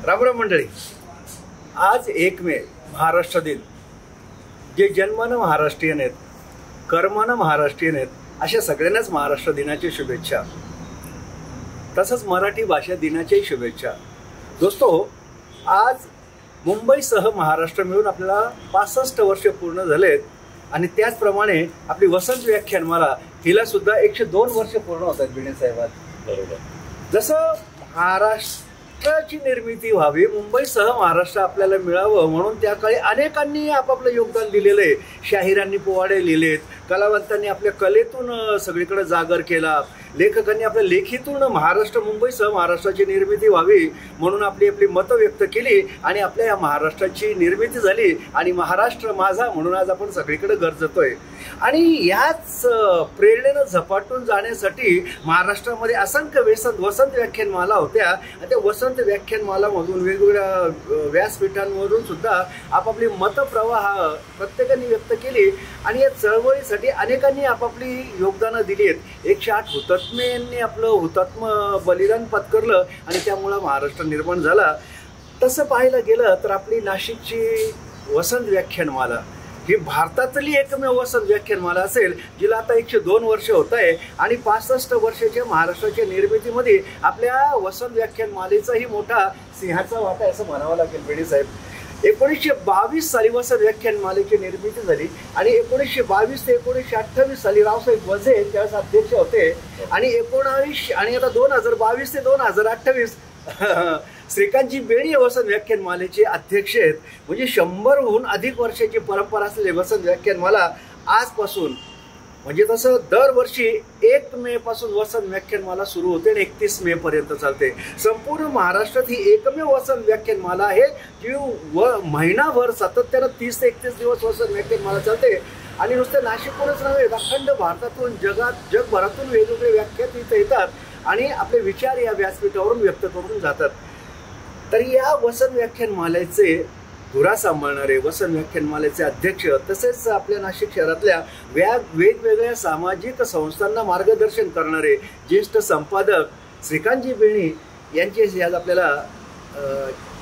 रामराम मंडळी, आज 1 मे महाराष्ट्र दिन. जे जन्मानं महाराष्ट्रीयन आहेत, कर्मानं महाराष्ट्रीयन आहेत, अशा सगळ्यांनाच महाराष्ट्र दिनाची शुभेच्छा. तसंच मराठी भाषा दिनाच्याही शुभेच्छा. दोस्तो, आज मुंबईसह महाराष्ट्र मिळून आपल्याला 65 वर्ष पूर्ण झालेत आणि त्याचप्रमाणे आपली वसंत व्याख्यानमाला हिला सुद्धा 102 वर्ष पूर्ण होत आहेत. बिणे साहेबात बरोबर, जसं महाराष्ट्राची निर्मिती व्हावी, मुंबईसह महाराष्ट्र आपल्याला मिळावं म्हणून त्या काळी अनेकांनी आपापलं योगदान दिलेलं आहे. शाहिरांनी पोवाडे लिहिलेत, कलावंतांनी आपल्या कलेतून सगळीकडे जागर केला, लेखकांनी आपल्या लेखीतून महाराष्ट्र मुंबईसह महाराष्ट्राची निर्मिती व्हावी म्हणून आपली आपली मतं व्यक्त केली आणि आपल्या या महाराष्ट्राची निर्मिती झाली आणि महाराष्ट्र माझा म्हणून आज आपण सगळीकडे गरजतोय. आणि याच प्रेरणेनं झपाटून जाण्यासाठी महाराष्ट्रामध्ये असंख्य वसंत व्याख्यानमाला होत्या आणि त्या वसंत व्याख्यानमालामधून वेगवेगळ्या व्यासपीठांवरून सुद्धा आपापली मतप्रवाह प्रत्येकाने व्यक्त केली आणि या चळवळीसाठी अनेकांनी आपापली योगदानं दिली आहेत. 108 हुतात्म्यांनी आपलं हुतात्म बलिदान पत्करलं आणि त्यामुळं महाराष्ट्र निर्माण झाला. तसं पाहायला गेलं तर आपली नाशिकची वसंत व्याख्यानमाला ही भारतातली एकमेव वसंत व्याख्यानमाला असेल जिला आता 102 वर्ष होत आहे आणि 65 वर्षाच्या महाराष्ट्राच्या निर्मितीमध्ये आपल्या वसंत व्याख्यानमालेचाही मोठा सिंहाचा वाटा आहे असं म्हणावं लागेल. बेडी साहेब, 1922 साली वसंत व्याख्यानमालेची निर्मिती झाली आणि 1922 ते 1928 साली रावसाहेब वझे त्यावेळेस अध्यक्ष होते आणि 19 आणि आता 2022 ते 2028 श्रीकांतजी बेणी वसंत व्याख्यानमालेचे अध्यक्ष आहेत. म्हणजे 100हून अधिक वर्षाची परंपरा असलेली वसंत व्याख्यानमाला आजपासून म्हणजे तसं दरवर्षी 1 मे पासून वसंत व्याख्यानमाला सुरू होते आणि 31 मे पर्यंत चालते. संपूर्ण महाराष्ट्रात ही एकमेव वसंत व्याख्यानमाला आहे जी महिनाभर सातत्यानं 30 ते 31 दिवस वसंत व्याख्यानमाला चालते. आणि नुसतं नाशिकहूनच नव्हे, अखंड भारतातून जगभरातून वेगवेगळे व्याख्यान इथं येतात आणि आपले विचार या व्यासपीठावरून व्यक्त करून जातात. तर या वसंत व्याख्यानमालेचे धुरा सांभाळणारे वसंत व्याख्यानमालेचे अध्यक्ष तसेच आपल्या नाशिक शहरातल्या वेगवेगळ्या सामाजिक संस्थांना मार्गदर्शन करणारे ज्येष्ठ संपादक श्रीकांतजी बेणी यांच्याशी आज आपल्याला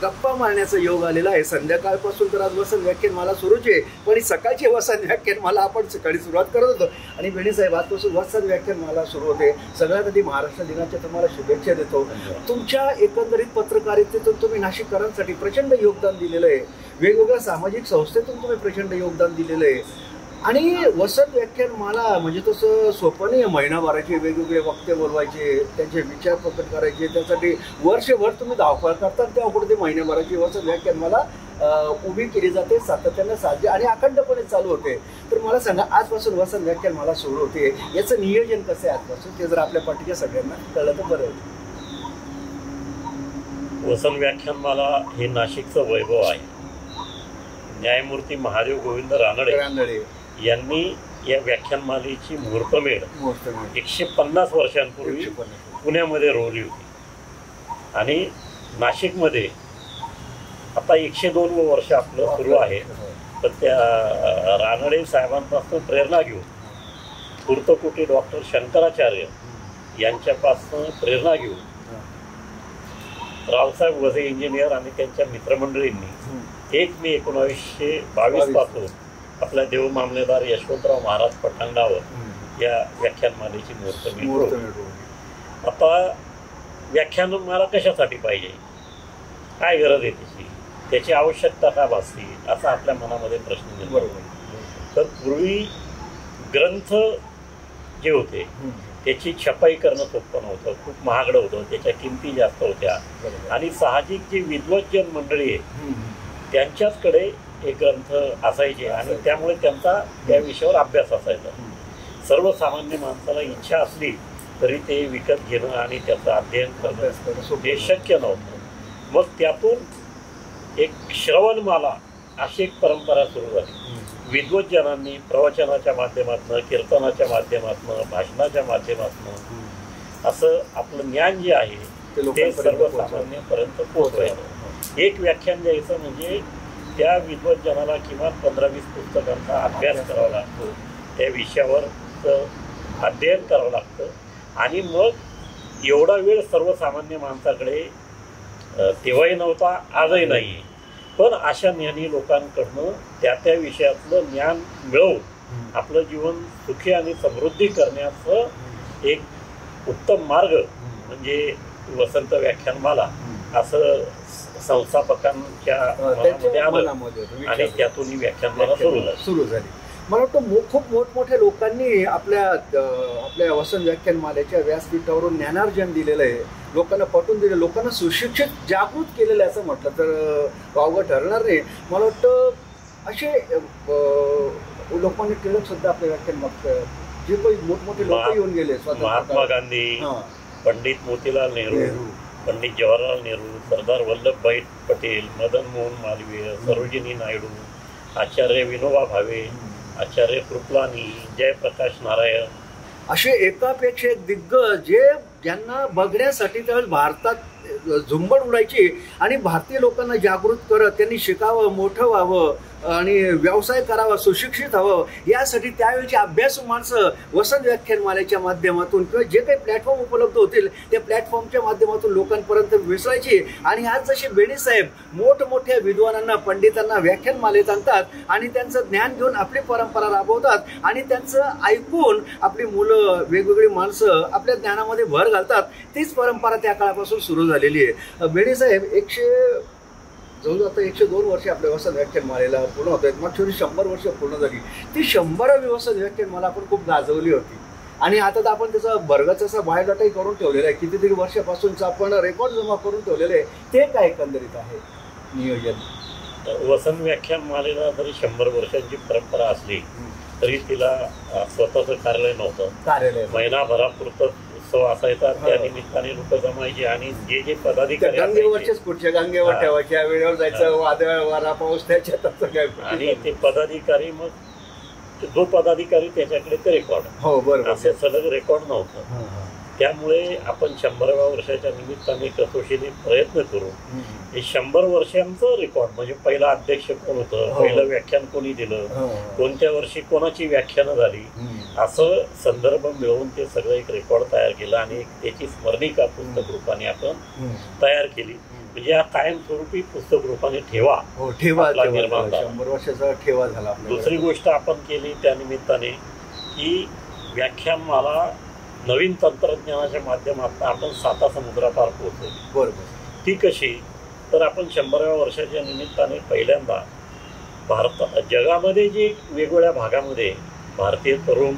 गप्पा मारण्याचा योग आलेला आहे. संध्याकाळपासून तर आज वसंत व्याख्यानमाला सुरूच आहे, पण सकाळची वसंत व्याख्यानमाला आपण सकाळी सुरुवात करत होतो आणि बेणी साहेब आजपासून वसंत व्याख्यानमाला सुरू होते. सगळ्यात आधी महाराष्ट्र दिनाच्या तुम्हाला शुभेच्छा देतो. तुमच्या एकंदरीत पत्रकारितेतून तुम्ही नाशिककरांसाठी प्रचंड योगदान दिलेलं आहे, वेगवेगळ्या सामाजिक संस्थेतून तुम्ही प्रचंड योगदान दिलेलं आहे आणि वसंत व्याख्यानमाला म्हणजे तसं सोपं नाही. महिनाभराचे वेगवेगळे वक्ते बोलवायचे, त्यांचे विचार प्रकट करायचे, त्यासाठी वर्षभर तुम्ही धावपळ करतात. तेव्हा कुठे महिनाभराची वसंत व्याख्यानमाला उभी केली जाते, सातत्यानं साध्य आणि अखंडपणे चालू होते. तर मला सांगा, आजपासून वसंत व्याख्यानमाला सुरू होते, याचं नियोजन कसं आहे आजपासून ते जर आपल्या पाठीच्या सगळ्यांना कळलं तर बरं होतं. वसंत व्याख्यानमाला हे नाशिकचं वैभव आहे. न्यायमूर्ती महादेव गोविंद रानडे यांनी या व्याख्यानमालेची मुहूर्तमेढ 150 वर्षांपूर्वी पुण्यामध्ये रोवली होती आणि नाशिकमध्ये आता 102 वर्ष आपलं सुरू आहे. तर त्या रानडे साहेबांपासून प्रेरणा घेऊन पूर्तकोटी डॉक्टर शंकराचार्य यांच्यापासून प्रेरणा घेऊन रावसाहेब वझे इंजिनियर आणि त्यांच्या मित्रमंडळींनी 1 मे 1922 पासून आपल्या देव मामलेदार यशवंतराव महाराज पटांगणावर या व्याख्यानमालेची मुहूर्तमेढ. आता व्याख्यानमाला कशासाठी पाहिजे, काय गरज आहे त्याची आवश्यकता का भासली असा आपल्या मनामध्ये प्रश्न निर्माण होतो. तर पूर्वी ग्रंथ जे होते त्याची छपाई करणं सोपं नव्हतं, खूप महागडं होतं, त्याच्या किमती जास्त होत्या आणि साहजिक जी विद्वज्जन मंडळी आहे त्यांच्याचकडे हे ग्रंथ असायचे आणि त्यामुळे त्यांचा त्या विषयावर अभ्यास असायचा. सर्वसामान्य माणसाला इच्छा असली तरी ते विकत घेणं आणि त्याचं अध्ययन करणं हे शक्य नव्हतं. मग त्यातून एक श्रवणमाला अशी एक परंपरा सुरू झाली. विद्वज्जनांनी प्रवचनाच्या माध्यमातून, कीर्तनाच्या माध्यमातून, भाषणाच्या माध्यमातून असं आपलं ज्ञान जे आहे ते सर्वसामान्यांपर्यंत पोहोचवायचं. एक व्याख्यान द्यायचं म्हणजे त्या विद्वज्जनाला किमान 15-20 पुस्तकांचा अभ्यास करावा लागतो, त्या विषयावर अध्ययन करावं लागतं आणि मग एवढा वेळ सर्वसामान्य माणसाकडे तेव्हाही नव्हता, आजही नाही. पण अशा ज्ञानी लोकांकडनं त्या विषयातलं ज्ञान मिळवून आपलं जीवन सुखी आणि समृद्धी करण्याचं एक उत्तम मार्ग म्हणजे वसंत व्याख्यानमाला असं संस्थापकांच्या मनामध्ये आलं आणि त्यातून ही व्याख्यानमाला सुरू झाली. मला वाटतं खूप मोठमोठ्या लोकांनी आपल्या वसंत व्याख्यानमालेच्या व्यासपीठावरून ज्ञानार्जन दिलेलं आहे, लोकांना पटवून दिलं, लोकांना सुशिक्षित जागृत केलेलं आहे असं म्हटलं तर वावगं ठरणार नाही. मला वाटतं असे लोकमान्य टिळक सुद्धा आपल्या व्याख्यान जे काही मोठमोठे लोक येऊन गेले, महात्मा गांधी, पंडित मोतीलाल नेहरू, पंडित जवाहरलाल नेहरू, सरदार वल्लभभाई पटेल, मदन मोहन मालवीय, सरोजिनी नायडू, आचार्य विनोबा भावे, आचार्य कृपलानी, जयप्रकाश नारायण, असे एकापेक्षा एक दिग्गज ज्यांना बघण्यासाठी त्यावेळेस भारतात झुंबड उडायची आणि भारतीय लोकांना जागृत करत त्यांनी शिकावं, मोठं व्हावं आणि व्यवसाय करावा, सुशिक्षित हवं यासाठी त्यावेळेची अभ्यासू माणसं वसंत व्याख्यानमालेच्या माध्यमातून किंवा जे काही प्लॅटफॉर्म उपलब्ध होतील त्या प्लॅटफॉर्मच्या माध्यमातून लोकांपर्यंत मिसळायची. आणि आज जसे बेणीसाहेब मोठमोठ्या विद्वानांना, पंडितांना व्याख्यानमालेत आणतात आणि त्यांचं ज्ञान घेऊन आपली परंपरा राबवतात आणि त्यांचं ऐकून आपली मुलं, वेगवेगळी माणसं आपल्या ज्ञानामध्ये भर घालतात. तीच परंपरा त्या काळापासून सुरू झालेली आहे. बेणीसाहेब जवळजवळ आता 102 वर्षे आपल्या वसंत व्याख्यानमालेला पूर्ण होत आहेत. मग 100 वर्ष पूर्ण झाली. ती 100वी वसंत व्याख्यानमाला आपण खूप गाजवली होती आणि आता तर आपण त्याचा भरगच असा बायोडाटाही करून ठेवलेला आहे. कितीतरी वर्षापासूनचा आपण रेकॉर्ड जमा करून ठेवलेले आहे. ते काय एकंदरीत आहे नियोजन? वसंत व्याख्यानमालेला जरी 100 वर्षांची परंपरा असली तरी तिला स्वतःचं कार्यालय नव्हतं. महिनाभरापुरतं उत्सव असायचा, त्या निमित्ताने लोक जमायचे आणि जे पदाधिकारी गंगेवरचेच कुठच्या गंगेवर ठेवायच्या, वेळेवर जायचं, वादळ वारा पाऊस त्याच्यात आणि ते पदाधिकारी मग जो पदाधिकारी त्याच्याकडे ते रेकॉर्ड, हो बरोबर, असे सलग रेकॉर्ड नव्हतं. त्यामुळे आपण 100व्या वर्षाच्या निमित्ताने कसोशीने प्रयत्न करू हे 100 वर्षांचं रेकॉर्ड म्हणजे पहिला अध्यक्ष कोण होतं, पहिलं व्याख्यान कोणी दिलं, कोणत्या वर्षी कोणाची व्याख्यानं झाली, असं संदर्भ मिळवून ते सगळं एक रेकॉर्ड तयार केलं आणि त्याची स्मरणिका पुस्तक रूपाने आपण तयार केली. म्हणजे हा कायमस्वरूपी पुस्तक रूपाने ठेवा निर्माण झाला. 100 वर्षाचा ठेवा झाला. दुसरी गोष्ट आपण केली त्या निमित्ताने की व्याख्यानमाला नवीन तंत्रज्ञानाच्या माध्यमातून आपण 7 समुद्रापार पोहोचवली. बरोबर. ती कशी तर आपण 100व्या वर्षाच्या निमित्ताने पहिल्यांदा जगामध्ये जे वेगवेगळ्या भागामध्ये भारतीय तरुण,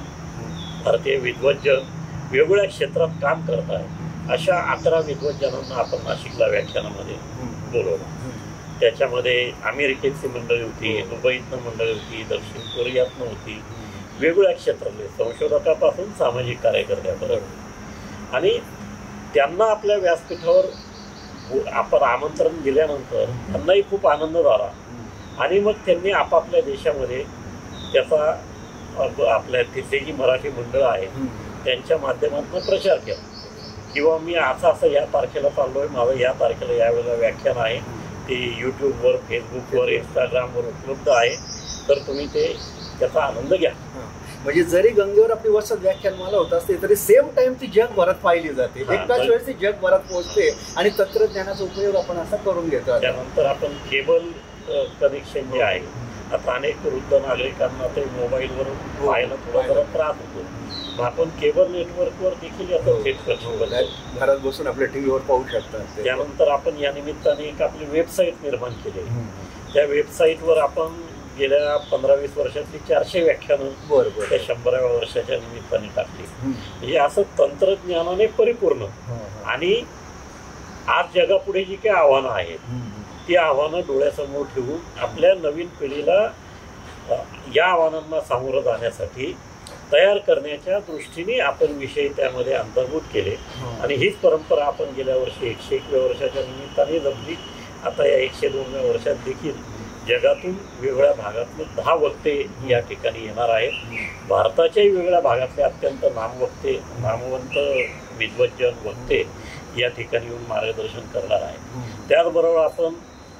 भारतीय विद्वज्जन वेगवेगळ्या क्षेत्रात काम करत आहेत अशा 11 विद्वज्जनांना आपण नाशिकला व्याख्यानामध्ये बोलवलं. त्याच्यामध्ये अमेरिकेची मंडळी होती, दुबईतनं मंडळी होती, दक्षिण कोरियातनं होती, वेगवेगळ्या क्षेत्रातले संशोधकापासून सामाजिक कार्यकर्त्यापर्यंत. आणि त्यांना आपल्या व्यासपीठावर आपण आमंत्रण दिल्यानंतर त्यांनाही खूप आनंद झाला आणि मग त्यांनी आपापल्या देशामध्ये त्याचा आपल्या तिथले जी मराठी मंडळं आहेत त्यांच्या माध्यमातून प्रचार केला किंवा मी असं या तारखेला चाललो आहे, माझं या तारखेला यावेळेला व्याख्यान आहे, ते यूट्यूबवर, फेसबुकवर, इंस्टाग्रामवर उपलब्ध आहे, तर तुम्ही त्याचा आनंद घ्या. म्हणजे जरी गंगेवर आपली वसंत व्याख्यानमाला होत असते तरी सेम टाइम ती जगभरात पाहिली जाते, एकाच वेळेस ती जगभरात पोहोचते आणि तंत्रज्ञानाचा उपयोग आपण असा करून घेतो. त्यानंतर आपण केबल कनेक्शन जे आहे, आता अनेक वृद्ध नागरिकांना ते मोबाईलवर पाहायला थोडा जरा त्रास होतो, मग आपण केबल नेटवर्कवर देखील याचा थेट करतो, घरात बसून आपल्या टीव्हीवर पाहू शकतात. त्यानंतर आपण या निमित्ताने एक आपली वेबसाईट निर्माण केली. त्या वेबसाईटवर आपण गेल्या 15-20 वर्षातली 400 व्याख्यानं त्या 100व्या वर्षाच्या निमित्ताने टाकली. म्हणजे असं तंत्रज्ञानाने परिपूर्ण आणि आज जगापुढे जी काही आव्हानं आहेत ती आव्हानं डोळ्यासमोर ठेवून आपल्या नवीन पिढीला या आव्हानांना सामोरं जाण्यासाठी तयार करण्याच्या दृष्टीने आपण विषय त्यामध्ये अंतर्भूत केले आणि हीच परंपरा आपण गेल्या वर्षी 101व्या वर्षाच्या निमित्ताने जपली. आता या 102व्या वर्षात देखील जगातून वेगवेगळ्या भागातले 10 वक्ते या ठिकाणी येणार आहेत. भारताच्याही वेगवेगळ्या भागातले अत्यंत नामवंत विद्वज्जन वक्ते या ठिकाणी येऊन मार्गदर्शन करणार आहेत. त्याचबरोबर आपण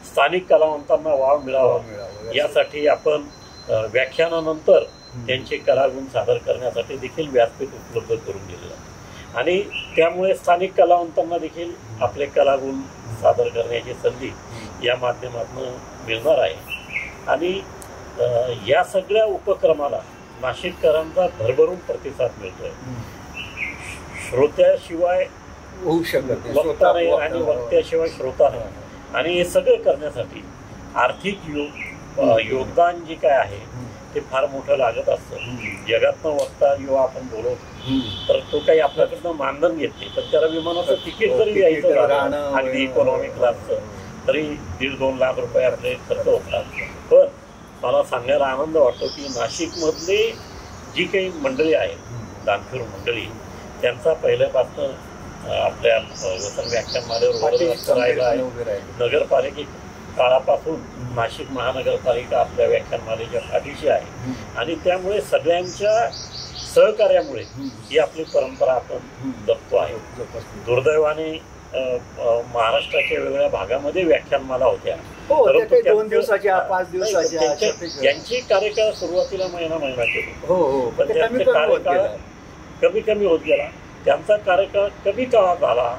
स्थानिक कलावंतांना वाव मिळावा यासाठी आपण व्याख्यानानंतर त्यांचे कलागुण सादर करण्यासाठी देखील व्यासपीठ उपलब्ध करून दिलेलं आहे आणि त्यामुळे स्थानिक कलावंतांना देखील आपले कलागुण सादर करण्याची संधी या माध्यमातून मिळणार आहे. आणि या सगळ्या उपक्रमाला नाशिककरांचा भरभरून प्रतिसाद मिळतोय. श्रोत्याशिवाय होऊ शकत वक्ता नाही आणि वक्त्याशिवाय श्रोता नाही. आणि हे सगळं करण्यासाठी आर्थिक योगदान जे काय आहे ते फार मोठं लागत असतं. जगातनं वक्ता जेव्हा आपण बोलवतो तर तो काही आपल्याकडनं मानधन घेत नाही, पण त्याला विमानाचं तिकीट जरी घ्यायचं झालं अगदी इकॉनॉमी क्लासचं तरी 1.5-2 लाख रुपये आपले खर्च होतात. पण मला सांगायला आनंद वाटतो की नाशिकमधले जी काही मंडळी आहेत, दानशूर मंडळी, त्यांचा पहिल्यापासून आपल्या वसन व्याख्यानमालेवर राहिला आहे. नगरपालिके काळापासून नाशिक महानगरपालिका आपल्या व्याख्यानमालेच्या पाठीशी आहे आणि त्यामुळे सगळ्यांच्या सहकार्यामुळे ही आपली परंपरा आपण जपतो आहे. दुर्दैवाने महाराष्ट्राच्या वेगवेगळ्या भागामध्ये व्याख्यानमाला होत्या, परंतु 2 दिवसाच्या 5 दिवसाच्या त्यांची कार्यकाळ सुरुवातीला महिना केली, पण त्यांचे कार्यकाळ कमी होत गेला. त्यांचा कार्यकाळ कमी काळात झाला,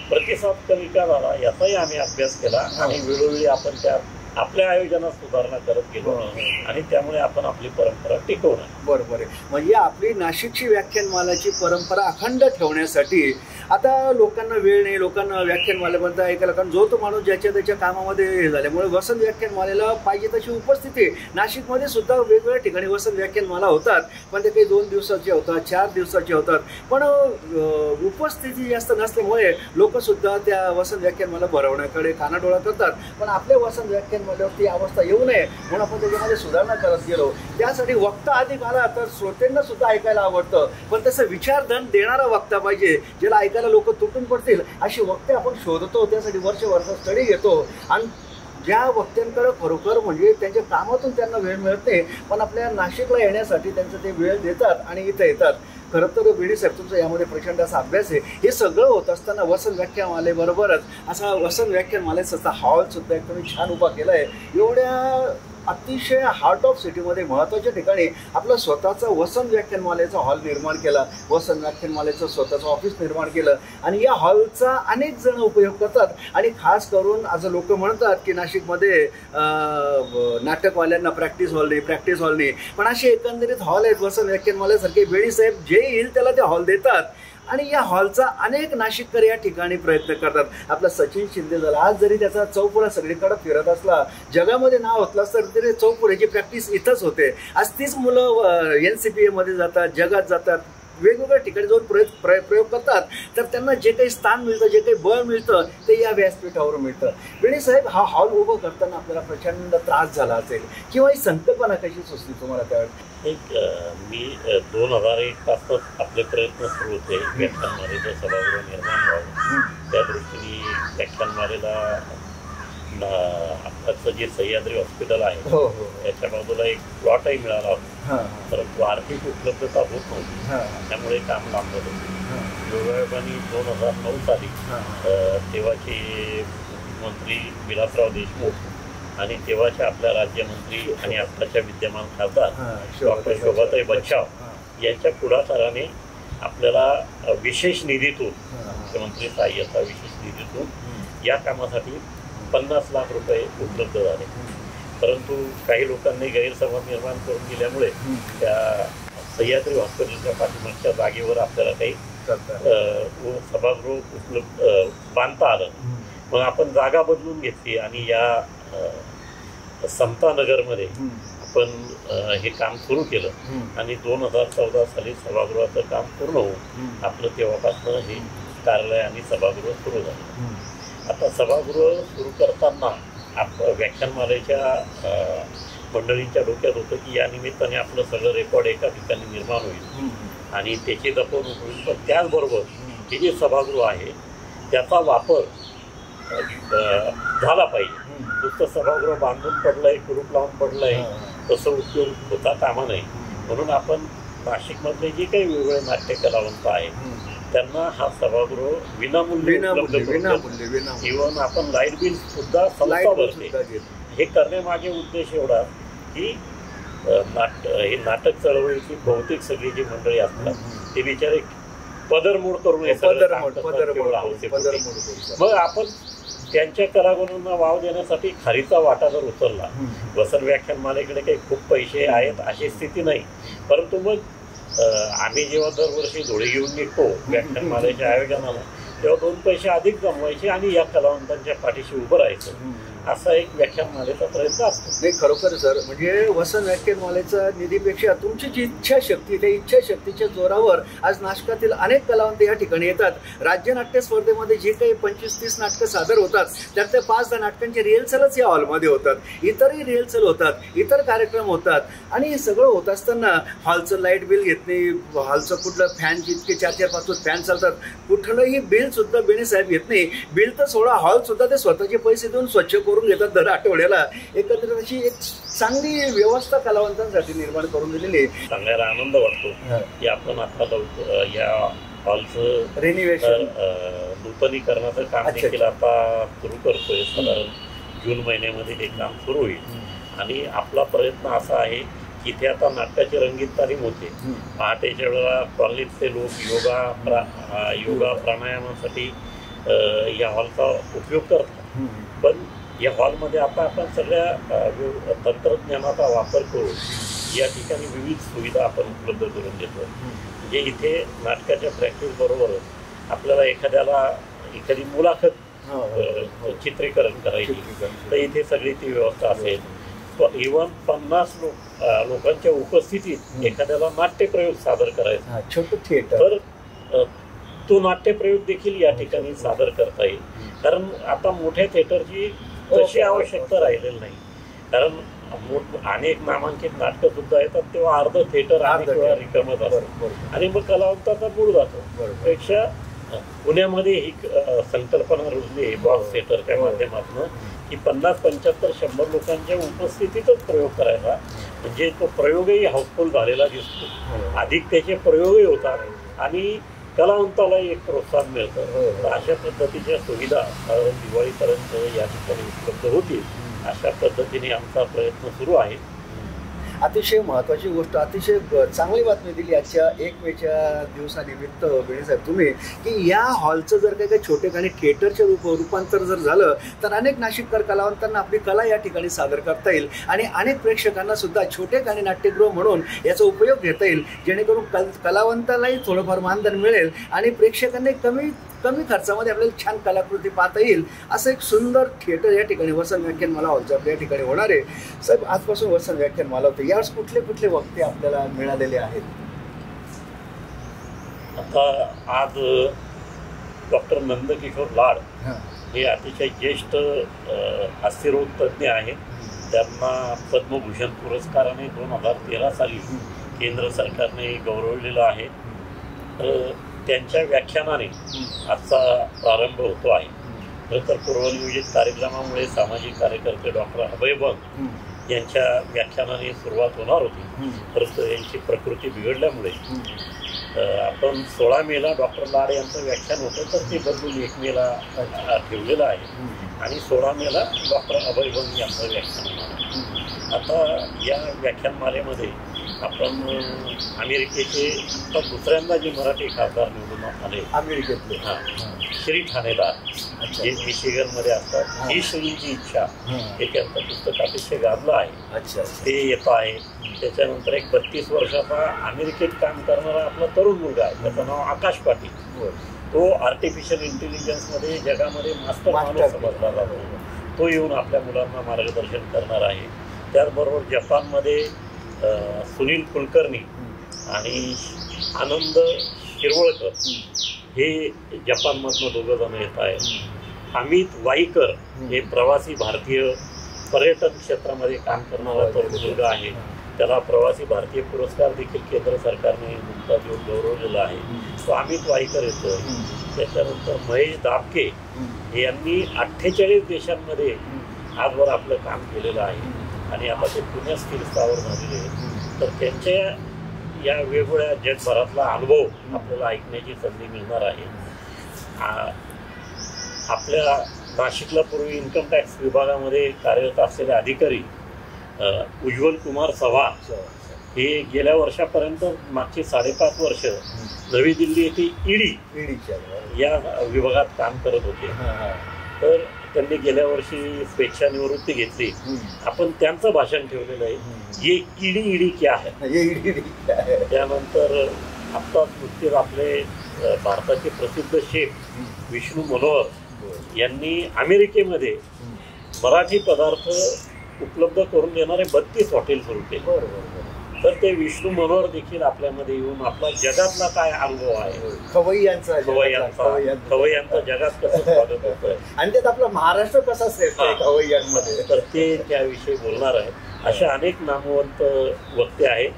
प्रतिसाद कमी का झाला याचाही आम्ही अभ्यास केला आणि वेळोवेळी आपण त्या आपल्या आयोजनात सुधारणा करत गेलो आणि त्यामुळे आपण आपली परंपरा टिकवणार. बरोबर आहे. म्हणजे आपली नाशिकची व्याख्यानमालाची परंपरा अखंड ठेवण्यासाठी आता लोकांना वेळ नाही, लोकांना व्याख्यानमालेपर्यंत ऐकायला, कारण जो तो माणूस ज्याच्या त्याच्या कामामध्ये हे झाल्यामुळे वसंत व्याख्यानमालेला पाहिजे तशी उपस्थिती नाशिकमध्ये सुद्धा वेगवेगळ्या ठिकाणी वसंत व्याख्यानमाला होतात, पण ते काही 2 दिवसाचे होतात, 4 दिवसाचे होतात, पण उपस्थिती जास्त नसल्यामुळे लोक सुद्धा त्या वसंत व्याख्यानमाला भरवण्याकडे कानाडोळा करतात. पण आपल्या वसंत व्याख्यानमालेवरती अवस्था येऊ नये म्हणून आपण त्याच्यामध्ये सुधारणा करत गेलो. त्यासाठी वक्ता अधिक आला तर श्रोत्यांना सुद्धा ऐकायला आवडतं, पण तसं विचारधन देणारा वक्ता पाहिजे, ज्याला ऐकायला लोक तुटून पडतील अशी वक्ते आपण शोधतो. त्यासाठी वर्ष स्टडी घेतो आणि ज्या वक्त्यांकडे खरोखर म्हणजे त्यांच्या कामातून त्यांना वेळ मिळत नाही, पण आपल्या नाशिकला येण्यासाठी त्यांचं ते वेळ देतात आणि इथं येतात. खरं तर बीडी साहेब तुमचा यामध्ये प्रचंड असा अभ्यास आहे. हे सगळं होत असताना वसंत व्याख्यानमालेबरोबरच असा वसंत व्याख्यानमालेचा हॉल सुद्धा एक तुम्ही छान उभा केला आहे. एवढ्या अतिशय हार्ट ऑफ सिटीमध्ये महत्त्वाच्या ठिकाणी आपलं स्वतःचं वसंत व्याख्यानमालेचा हॉल निर्माण केला, वसंत व्याख्यानमालेचं स्वतःचं ऑफिस निर्माण केलं आणि या हॉलचा अनेक जण उपयोग करतात. आणि खास करून आज लोक म्हणतात की नाशिकमध्ये नाटकवाल्यांना प्रॅक्टिस हॉल नाही, पण असे एकंदरीत हॉल आहेत वसंत व्याख्यानमालेसारखे. बेडी साहेब जे येईल त्याला ते हॉल देतात आणि या हॉलचा अनेक नाशिककर या ठिकाणी प्रयत्न करतात. आपला सचिन शिंदे झाला, आज जरी त्याचा चौपुरा सगळीकडे फिरत असला, जगामध्ये नाव होतलं असतं तरी चौपुऱ्याची प्रॅक्टिस इथंच होते. आज तीच मुलं NCPA मध्ये जातात, जगात जातात, वेगवेगळ्या ठिकाणी जाऊन प्रयोग करतात, तर त्यांना जे काही स्थान मिळतं, जे काही बळ मिळतं ते या व्यासपीठावर मिळतं. बेडी साहेब, हा हॉल उभं करताना आपल्याला प्रचंड त्रास झाला असेल किंवा ही संकल्पना कशी सुचली तुम्हाला त्यावेळेस? मी 2001 पासून आपले प्रयत्न सुरू होते व्याख्यानमालेचं सभागृह निर्माण व्हावं. त्या दृष्टीने व्याख्यानमालेला आत्ताचं जे सह्याद्री हॉस्पिटल आहे त्याच्या बाजूला एक प्लॉटही मिळाला होता, परंतु आर्थिक उपलब्धता होत नव्हती, त्यामुळे काम लांबत होतं. योगायोगाने 2009 साली तेव्हाचे मंत्री विलासराव देशमुख आणि तेव्हाच्या आपल्या राज्यमंत्री आणि आत्ताच्या विद्यमान खासदार डॉक्टर शोभाताई बच्छाव यांच्या पुढाकाराने आपल्याला विशेष निधीतून, मुख्यमंत्री सहाय्यता विशेष निधीतून या कामासाठी 50 लाख रुपये उपलब्ध झाले. परंतु काही लोकांनी गैरसमज निर्माण करून दिल्यामुळे त्या सह्याद्री हॉस्पिटलच्या पाठीमागच्या जागेवर आपल्याला काही सभागृह बांधता आलं. मग आपण जागा बदलून घेतली आणि या समतानगरमध्ये आपण हे काम सुरू केलं आणि 2014 साली सभागृहाचं काम पूर्ण होऊन आपलं तेव्हापासून हे कार्यालय आणि सभागृह सुरू झालं. आता सभागृह सुरू करताना व्याख्यानमालेच्या मंडळींच्या डोक्यात होतं की या निमित्ताने आपलं सगळं रेकॉर्ड एका ठिकाणी निर्माण होईल आणि त्याची जपवणूक होईल. पण त्याचबरोबर हे जे सभागृह आहे त्याचा वापर झाला पाहिजे. नुसतं सभागृह बांधून पडलं आहे, कुरूप लावून पडलं आहे तसं उपयोग होता कामा नये. म्हणून आपण नाशिकमधले जे काही वेगवेगळे नाट्य कलावंत आहेत त्यांना हा सभागृह विनामूल्य इव्हन आपण लाईट बिल सुद्धा संस्था भरते. हे करण्यामागे उद्देश एवढा की हे नाटक चळवळीची बहुतेक सगळी जी मंडळी असतात ते बिचारे पदरमोड करून मग आपण त्यांच्या कलागुणांना वाव देण्यासाठी खारीचा वाटा जर उचलला, वसन व्याख्यानमालेकडे काही खूप पैसे आहेत अशी स्थिती नाही, परंतु मग आम्ही जेव्हा दरवर्षी धुळे घेऊन निघतो व्याख्यानमालेच्या आयोजनाला, तेव्हा 2 पैसे अधिक जमवायचे आणि या कलावंतांच्या पाठीशी उभं राहायचं, असा एक व्याख्यानमालेचा प्रयत्न असतो. नाही, खरोखर सर, म्हणजे वसन व्याख्यानमालेचा निधीपेक्षा तुमची जी इच्छाशक्ती, त्या इच्छाशक्तीच्या जोरावर आज नाटकातील अनेक कलावंत या ठिकाणी येतात. राज्य नाट्य स्पर्धेमध्ये जे काही 25-30 नाटकं सादर होतात, त्यातल्या 5-10 नाटकांचे रिहर्सलच या हॉलमध्ये होतात. इतरही रिहर्सल होतात, इतर कार्यक्रम होतात, आणि हे सगळं होत असताना हॉलचं लाईट बिल घेत नाही, हॉलचं कुठलं फॅन, जितके 4-4-5 फॅन चालतात, कुठलंही बिल सुद्धा बेणेसाहेब घेत नाही. बिल तर सोडा, हॉल सुद्धा ते स्वतःचे पैसे देऊन स्वच्छ करून घेतात दर आठवड्याला. एकत्रित अशी एक चांगली व्यवस्था कलावंतांसाठी निर्माण करून दिलेली आहे. सांगायला आनंद वाटतो की आपण आता या हॉलचं रिनिव्हेशन, नूतनीकरणाचं काम देखील आता सुरू करतोय. साधारण जून महिन्यामध्ये हे काम सुरू होईल, आणि आपला प्रयत्न असा आहे की इथे आता नाटकाची रंगीत तालीम होते. पहाटेच्या वेळेला कॉलनीतले लोक योगा प्राणायामासाठी या हॉलचा उपयोग करतात, पण या हॉलमध्ये आता आपण सगळ्या तंत्रज्ञानाचा वापर करून या ठिकाणी विविध सुविधा आपण उपलब्ध करून देतो. म्हणजे इथे नाटकाच्या प्रॅक्टिस बरोबरच आपल्याला एखादी मुलाखत चित्रीकरण करायची, तर इथे सगळी ती व्यवस्था असेल. इव्हन 50 लोकांच्या उपस्थितीत एखाद्याला नाट्यप्रयोग सादर करायचा, छोटं थिएटर, तर तो नाट्यप्रयोग देखील या ठिकाणी सादर करता येईल. कारण आता मोठ्या थिएटरची तशी आवश्यकता राहिलेली नाही, कारण अनेक नामांकित नाटकं सुद्धा येतात, तेव्हा अर्ध थिएटर अनेक वेळा रिकामच असतं, आणि मग कलावंताचा मूड जातो. पेक्षा पुण्यामध्ये ही संकल्पना रुजली बॉक्स थिएटरच्या माध्यमातून की 50-75-100 लोकांच्या उपस्थितीतच प्रयोग करायचा, म्हणजे तो प्रयोगही हाऊसफुल झालेला दिसतो, अधिक त्याचे प्रयोगही होतात आणि कलावंताला एक प्रोत्साहन मिळतं. तर अशा पद्धतीच्या सुविधा दिवाळीपर्यंत या ठिकाणी उपलब्ध होतील, अशा पद्धतीने आमचा प्रयत्न सुरू आहे. अतिशय महत्त्वाची गोष्ट, अतिशय चांगली बातमी दिली आजच्या 1 मेच्या दिवसानिमित्त बेणेसाहेब तुम्ही, की या हॉलचं जर काही छोटेखानी थिएटरच्या रूपांतर जर झालं तर अनेक नाशिककर कलावंतांना आपली कला या ठिकाणी सादर करता येईल, आणि अनेक प्रेक्षकांना सुद्धा छोटेखानी नाट्यगृह म्हणून याचा उपयोग घेता येईल, जेणेकरून कलावंतालाही थोडंफार मानधन मिळेल आणि प्रेक्षकांनी कमी खर्चामध्ये आपल्याला छान कलाकृती पाहता येईल. असं एक सुंदर थिएटर या ठिकाणी वसन व्याख्यानमाला हॉलच्या आपल्या ठिकाणी होणार आहे. साहेब, आजपासून वसन व्याख्यानमाला होते, यावेळेस कुठले वक्ते आपल्याला मिळालेले आहेत? आता आज डॉक्टर नंदकिशोर लाड हे अतिशय ज्येष्ठ हास्यरोग तज्ज्ञ आहेत. त्यांना पद्मभूषण पुरस्काराने 2013 साली केंद्र सरकारने गौरवलेलं आहे. त्यांच्या व्याख्यानाने आजचा प्रारंभ होतो आहे. खरं तर पूर्वनियोजित कार्यक्रमामुळे सामाजिक कार्यकर्ते डॉक्टर अभय बंग यांच्या व्याख्यानाने सुरुवात होणार होती, परंतु यांची प्रकृती बिघडल्यामुळे आपण 16 मेला डॉक्टर लाड यांचं व्याख्यान होतं, तर ते बदलून 1 मेला ठेवलेलं आहे, आणि 16 मेला डॉक्टर अभय बंग यांचं व्याख्यान होणार. आता या व्याख्यानमालेमध्ये आपण अमेरिकेचे दुसऱ्यांदा जे मराठी खासदार निवडून आले, अमेरिकेतले श्री ठाणेदार, जे मिशिगनमध्ये असतात, ही श्रींची इच्छा हे त्यांचं पुस्तक अतिशय गाजलं आहे, ते येत आहे. त्याच्यानंतर एक 32 वर्षाचा अमेरिकेत काम करणारा आपला तरुण मुलगा आहे, त्याचं नाव आकाश पाटील. तो आर्टिफिशियल इंटेलिजन्समध्ये जगामध्ये मास्टर माणूस समजला जातो. तो येऊन आपल्या मुलांना मार्गदर्शन करणार आहे. त्याचबरोबर जपानमध्ये सुनील कुलकर्णी आणि आनंद शिरवळकर हे जपानमधनं 2 जण येत आहेत. अमित वाईकर हे प्रवासी भारतीय पर्यटन क्षेत्रामध्ये काम करणारा तरुण मुलगा आहे. त्याला प्रवासी भारतीय पुरस्कार देखील केंद्र सरकारने नुकताच देऊन गौरवलेला आहे. तो अमित वाईकर येतो. त्याच्यानंतर महेश दाबके यांनी 48 देशांमध्ये आजवर आपलं काम केलेलं आहे, आणि आता ते पुण्यात स्थावर झालेले आहेत. तर त्यांच्या या वेगवेगळ्या जगभरातला अनुभव आपल्याला ऐकण्याची संधी मिळणार आहे. आपल्या नाशिकला पूर्वी इन्कम टॅक्स विभागामध्ये कार्यरत असलेले अधिकारी उज्ज्वल कुमार सभा हे गेल्या वर्षापर्यंत मागची 5.5 वर्ष नवी दिल्ली येथे ईडी या विभागात काम करत होते. तर त्यांनी गेल्या वर्षी स्वेच्छानिवृत्ती घेतली. आपण त्यांचं भाषण ठेवलेलं आहे, ये ईडी ईडी क्या है. त्यानंतर आत्ताच नुकतेच आपले भारताचे प्रसिद्ध शेफ विष्णू मनोहर यांनी अमेरिकेमध्ये मराठी पदार्थ उपलब्ध करून देणारे 32 हॉटेल सुरू केले. तर ते विष्णू मनोहर देखील आपल्यामध्ये येऊन आपला जगातला काय अनुभव आहे, खवय्यांचा जगात कसं स्वागत होतंय आणि त्यात आपला महाराष्ट्र कसा खवय्यांमध्ये, तर ते त्याविषयी बोलणार आहे. अशा अनेक नामवंत वक्ते आहेत.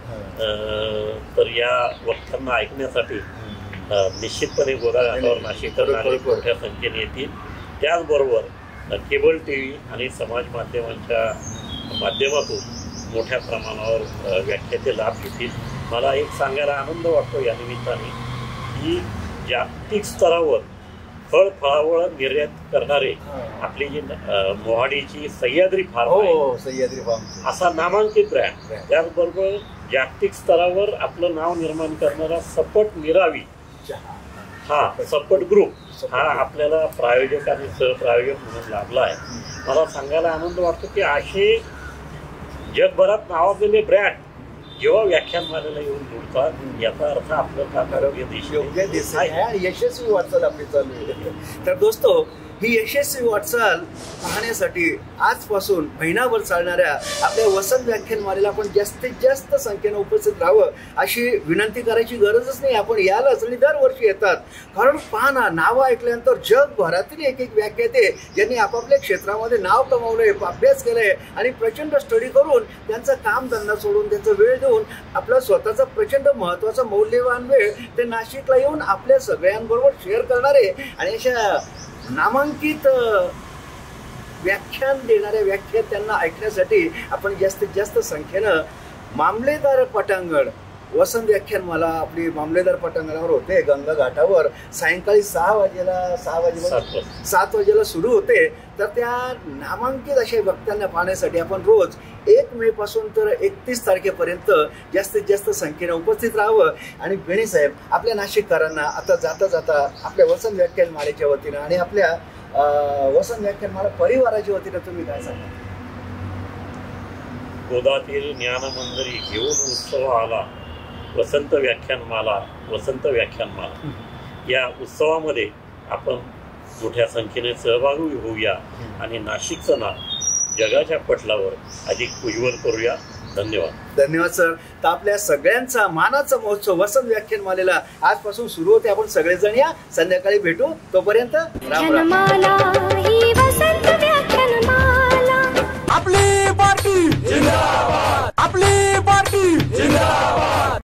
तर या वक्त्यांना ऐकण्यासाठी निश्चितपणे गोदाघाटावर नाशिककर नागरिक मोठ्या संख्येने येतील. त्याचबरोबर केबल TV आणि समाज माध्यमांच्या माध्यमातून मोठ्या प्रमाणावर व्याख्याते लाभ घेतील. मला एक सांगायला आनंद वाटतो या निमित्ताने की जागतिक स्तरावर फळफळावळ निर्यात करणारे आपली जी मोहाडीची सह्याद्री फार्म असा नामांकित ब्रँड, त्याचबरोबर जागतिक स्तरावर आपलं नाव निर्माण करणारा सपट मिरावी हा सपट ग्रुप हा आपल्याला प्रायोजक आणि सहप्रायोजक म्हणून लाभला आहे. मला सांगायला आनंद वाटतो की असे जगभरात नावाजलेले ब्रँड जेव्हा व्याख्यानमालेला येऊन जोडतात याचा अर्थ आपलं काम योग्य दिशा आहे आणि यशस्वी वाटचाल आपली चालू आहे. तर दोस्तो, ही यशस्वी वाटचाल पाहण्यासाठी आजपासून महिनाभर चालणाऱ्या आपल्या वसंत व्याख्यानमालेला आपण जास्तीत जास्त संख्येने उपस्थित राहावं अशी विनंती करायची गरजच नाही. आपण यालाच आणि दरवर्षी येतात. कारण पहा ना, नावं ऐकल्यानंतर जगभरातील एक व्याख्याते ज्यांनी आपापल्या क्षेत्रामध्ये नाव कमावलंय, अभ्यास केलाय आणि प्रचंड स्टडी करून त्यांचं काम धंदा सोडून त्यांचा वेळ देऊन आपला स्वतःचा प्रचंड महत्त्वाचा मौल्यवान वेळ ते नाशिकला येऊन आपल्या सगळ्यांबरोबर शेअर करणारे आणि अशा नामांकित व्याख्यान देणाऱ्या व्याख्यात्यांना ऐकण्यासाठी आपण जास्तीत जास्त संख्येनं मामलेदार पटांगण वसंत व्याख्यानमाला आपली मामलेदार पटांगणावर होते गंगा घाटावर. सायंकाळी 7 वाजेला सुरू होते. तर त्या नामांकित अशा वक्त्यांना पाहण्यासाठी आपण रोज 1 मे पासून तर 31 तारखेपर्यंत जास्तीत जास्त संख्येने उपस्थित राहावं. आणि बेणे साहेब, आपल्या नाशिककरांना आता जाता जाता आपल्या वसंत व्याख्यानमालेच्या वतीनं आणि आपल्या वसंत व्याख्यानमाला परिवाराच्या वतीनं तुम्ही काय सांगा? गोदातील ज्ञानमंदिरी घेऊन उत्सव आला, वसंत व्याख्यानमाला या उत्सवामध्ये आपण मोठ्या संख्येने सहभागी होऊया आणि नाशिकचं नाव जगाच्या पटलावर अधिक उज्ज्वल करूया. धन्यवाद सर. तर आपल्या सगळ्यांचा मानाचा महोत्सव वसंत व्याख्यानमालेला आजपासून सुरू होते. आपण सगळेजण या, संध्याकाळी भेटू. तोपर्यंत राम राम.